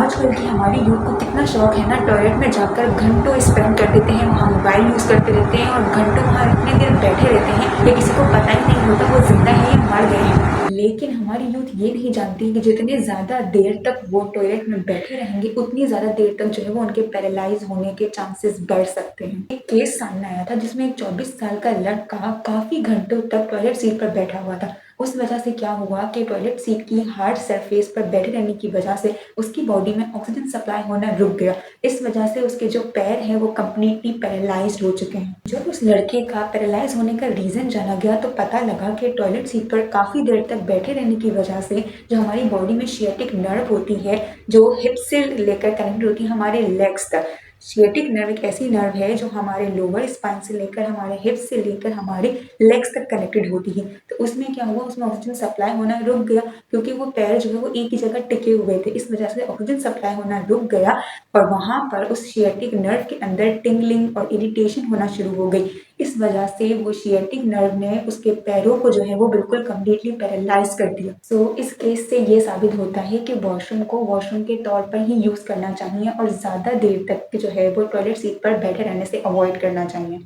आजकल की हमारी यूथ को कितना शौक है ना, टॉयलेट में जाकर घंटों स्पेंड कर देते हैं, वहाँ मोबाइल यूज़ करते रहते हैं और घंटों वहाँ इतनी देर बैठे रहते हैं, ये किसी को पता ही नहीं होता वो जिंदा है या मर गए हैं। लेकिन हमारी यूथ ये नहीं जानती कि जितने ज़्यादा देर तक वो टॉयलेट में बैठे रहेंगे उतनी ज़्यादा देर तक जो है वो उनके पैरालाइज होने के चांसेस बढ़ सकते हैं। एक केस सामने आया था जिसमें एक 24 साल का लड़का काफ़ी घंटों तक टॉयलेट सीट पर बैठा हुआ था। उस वजह से क्या हुआ कि टॉयलेट सीट की हार्ड सरफेस पर बैठे रहने की वजह से उसकी बॉडी में ऑक्सीजन सप्लाई होना रुक गया। इस वजह से उसके जो पैर हैं वो कम्प्लीटली पैरालाइज्ड हो चुके हैं। जब उस लड़के का पैरालाइज होने का रीजन जाना गया तो पता लगा कि टॉयलेट सीट पर काफी देर तक बैठे रहने की वजह से जो हमारी बॉडी में सियाटिक नर्व होती है, जो हिप से लेकर कनेक्ट होती है हमारे लेग्स तक। सियाटिक नर्व एक ऐसी नर्व है जो हमारे लोअर स्पाइन से लेकर हमारे हिप्स से लेकर हमारे लेग्स तक कनेक्टेड होती है। तो उसमें क्या हुआ, उसमें ऑक्सीजन सप्लाई होना रुक गया क्योंकि वो पैर जो है वो एक ही जगह टिके हुए थे। इस वजह से ऑक्सीजन सप्लाई होना रुक गया और वहां पर उस सियाटिक नर्व के अंदर टिंगलिंग और इरिटेशन होना शुरू हो गई। इस वजह से वो सियाटिक नर्व ने उसके पैरों को जो है वो बिल्कुल कम्प्लीटली पैरालाइज कर दिया। सो इस केस से ये साबित होता है कि वॉशरूम को वॉशरूम के तौर पर ही यूज करना चाहिए और ज्यादा देर तक जो है वो टॉयलेट सीट पर बैठे रहने से अवॉइड करना चाहिए।